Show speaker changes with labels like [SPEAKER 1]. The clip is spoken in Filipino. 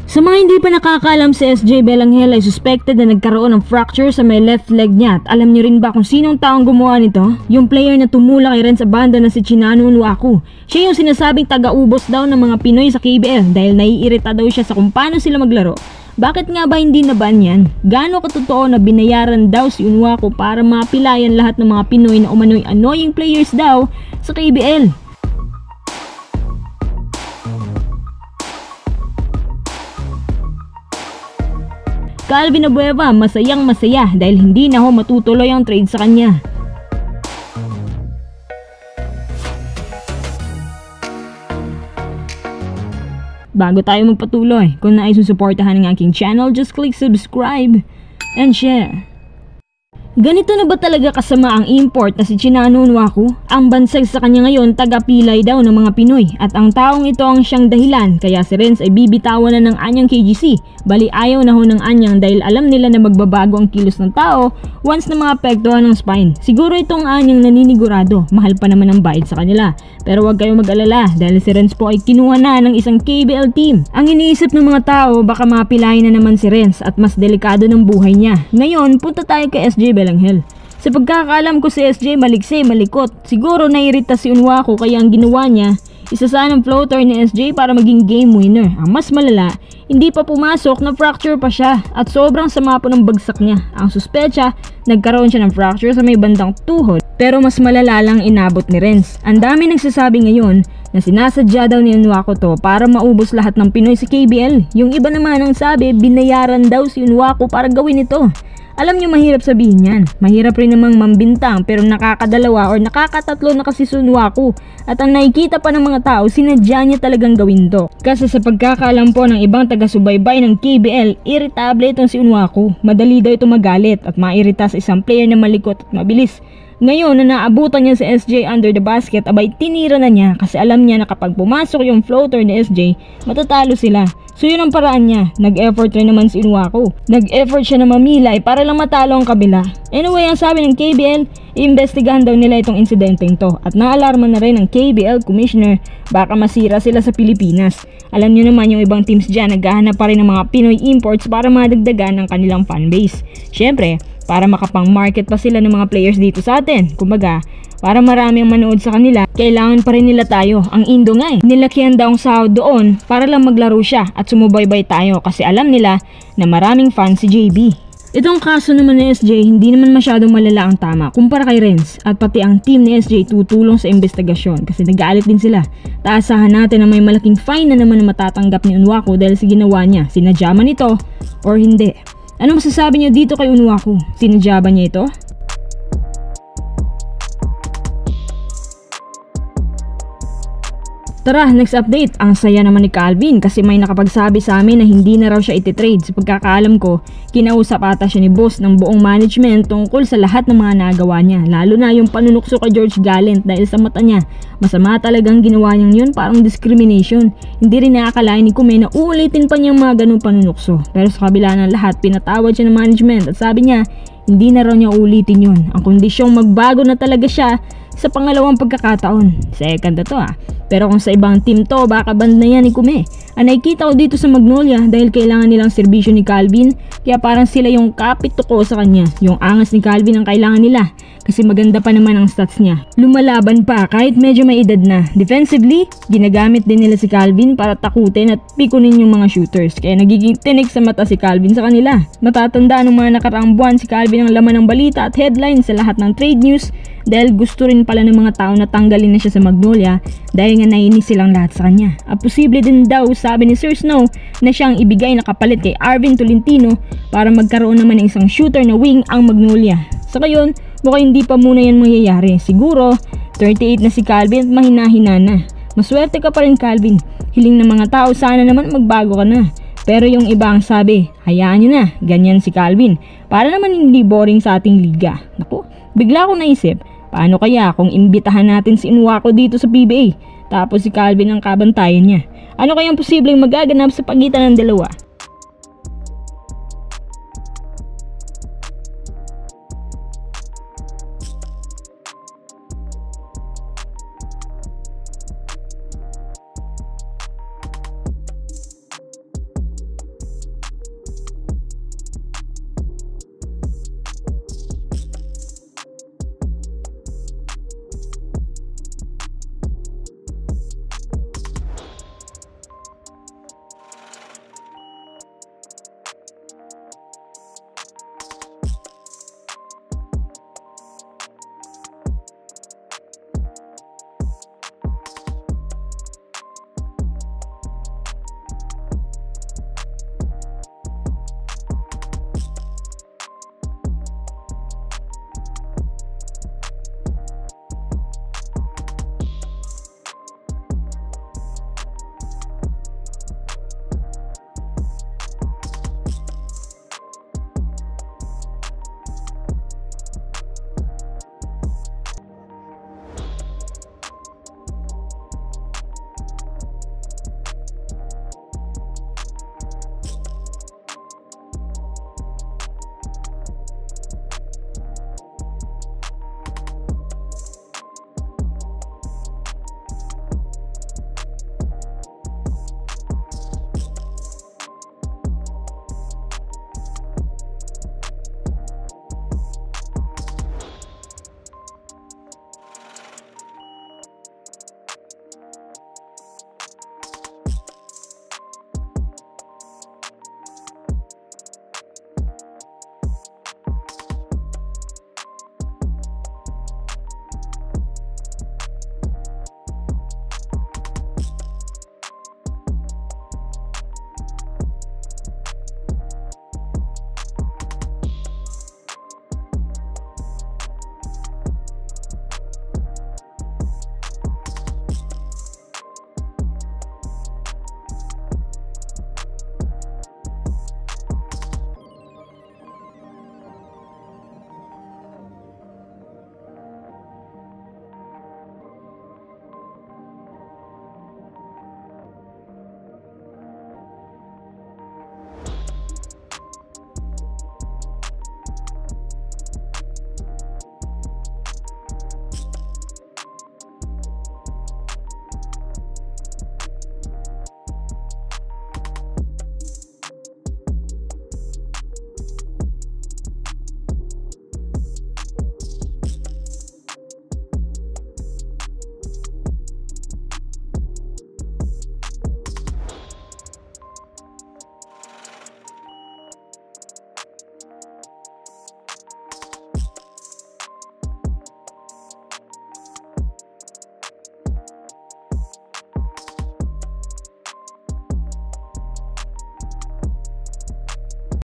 [SPEAKER 1] Sa mga hindi pa nakakaalam, si SJ Belanghel ay suspected na nagkaroon ng fracture sa may left leg niya. At alam niyo rin ba kung sinong taong gumawa nito? Yung player na tumula kay Renz Abando na si Chinano Nwaku. Siya yung sinasabing taga-ubos daw ng mga Pinoy sa KBL dahil naiirita daw siya sa kung paano sila maglaro. Bakit nga ba hindi naban yan? Gaano katotoo na binayaran daw si Nwaku para mapilayan lahat ng mga Pinoy na umano'y annoying players daw sa KBL? Calvin Abueva, masayang masaya dahil hindi na ho matutuloy ang trade sa kanya. Bago tayo magpatuloy, kung nais susuportahan ng aking channel, just click subscribe and share. Ganito na ba talaga kasama ang import na si Chinano Nwaku? Ang bansag sa kanya ngayon taga-pilay daw ng mga Pinoy at ang taong ito ang siyang dahilan kaya si Renz ay bibitawan na ng anyang KGC. Bali ayaw na ho ng anyang dahil alam nila na magbabago ang kilos ng tao once na mga apektuhan ng spine. Siguro itong anyang naninigurado, mahal pa naman ang bayad sa kanila. Pero huwag kayong mag-alala dahil si Renz po ay kinuha na ng isang KBL team. Ang iniisip ng mga tao baka mapilayan na naman si Renz at mas delikado ng buhay niya. Ngayon punta tayo kay SJ Belanghel. Sa pagkakaalam ko si SJ maligse, malikot. Siguro nairita si Nwaku kaya ang ginawa niya, isasahan ang floater ni SJ para maging game winner. Ang mas malala, hindi pa pumasok na fracture pa siya at sobrang sama po ng bagsak niya. Ang suspecha, nagkaroon siya ng fracture sa may bandang tuhod pero mas malala lang inabot ni Renz. Ang dami nagsasabi ngayon na sinasadya daw ni Nwaku to para maubos lahat ng Pinoy sa KBL. Yung iba naman ang sabi, binayaran daw si Nwaku para gawin ito. Alam nyo mahirap sabihin yan. Mahirap rin namang mambintang pero nakakadalawa or nakakatatlo na kasi si Nwaku. At ang nakikita pa ng mga tao, sinadya niya talagang gawin to. Kasi sa pagkakaalam po ng ibang taga-subaybay ng KBL, irritable itong si Nwaku. Madali daw ito magalit at mairita sa isang player na malikot at mabilis. Ngayon na naabutan niya si SJ under the basket, abay tinira na niya kasi alam niya na kapag pumasok yung floater ni SJ, matatalo sila. So yun ang paraan niya. Nag-effort rin naman si Nwaku. Nag-effort siya na mamilay para lang matalo ang kabila. Anyway, ang sabi ng KBL, iimbestigahan daw nila itong insidenteng to at naalarma na rin ng KBL Commissioner baka masira sila sa Pilipinas. Alam niyo naman yung ibang teams dyan naghahanap pa rin ng mga Pinoy imports para madagdagan ng kanilang fanbase. Syempre, para makapang-market pa sila ng mga players dito sa atin. Kumbaga, para marami ang manood sa kanila, kailangan pa rin nila tayo. Ang Indo nga nilakihan daw ang sahod doon para lang maglaro siya at sumubaybay tayo kasi alam nila na maraming fans si JB. Itong kaso naman ni SJ hindi naman masyadong malala ang tama kumpara kay Renz at pati ang team ni SJ tutulong sa investigasyon kasi nag-aalit din sila. Taasahan natin na may malaking fine na naman na matatanggap ni Nwaku dahil sa ginawa niya. Sinadya man ito or hindi. Ano masasabi niyo dito kay Nwaku? Sinadya ba niya ito? Tara, next update. Ang saya naman ni Calvin kasi may nakapagsabi sa amin na hindi na raw siya ititrade. Sa pagkakaalam ko, kinausap ata siya ni boss ng buong management tungkol sa lahat ng mga nagawa niya. Lalo na yung panunukso kay George Gallant dahil sa mata niya. Masama talagang ginawa niyang yun, parang discrimination. Hindi rin nakakalain ni Kume na uulitin pa niyang mga ganung panunukso. Pero sa kabila ng lahat, pinatawad siya ng management at sabi niya, hindi na raw niya ulitin yun. Ang kondisyong magbago na talaga siya sa pangalawang pagkakataon. Second na to Pero kung sa ibang team to, baka band na yan ni Kume. Ang nakikita ko dito sa Magnolia dahil kailangan nilang serbisyo ni Calvin, kaya parang sila yung kapit-tuko sa kanya. Yung angas ni Calvin ang kailangan nila kasi maganda pa naman ang stats niya. Lumalaban pa kahit medyo may edad na. Defensively, ginagamit din nila si Calvin para takutin at pikunin yung mga shooters. Kaya nagiging tinik sa mata si Calvin sa kanila. Matatandaan ng mga nakaraang buwan si Calvin ang laman ng balita at headline sa lahat ng trade news dahil gusto rin pala ng mga tao na tanggalin na siya sa Magnolia dahil nga nainis silang lahat sa kanya. At posible din daw, sabi ni Sir Snow, na siyang ibigay na kapalit kay Arvin Tolentino para magkaroon naman ng isang shooter na wing ang Magnolia. Sa ngayon, mukhang hindi pa muna yan mangyayari. Siguro, 38 na si Calvin at mahina-hina na. Maswerte ka pa rin Calvin. Hiling ng mga tao sana naman magbago ka na. Pero yung iba ang sabi, hayaan nyo na, ganyan si Calvin. Para naman hindi boring sa ating liga. Naku, bigla akong naisip, paano kaya kung imbitahan natin si Nwaku dito sa PBA? Tapos si Calvin ang kabantayan niya. Ano kayang posibleng magaganap sa pagitan ng dalawa?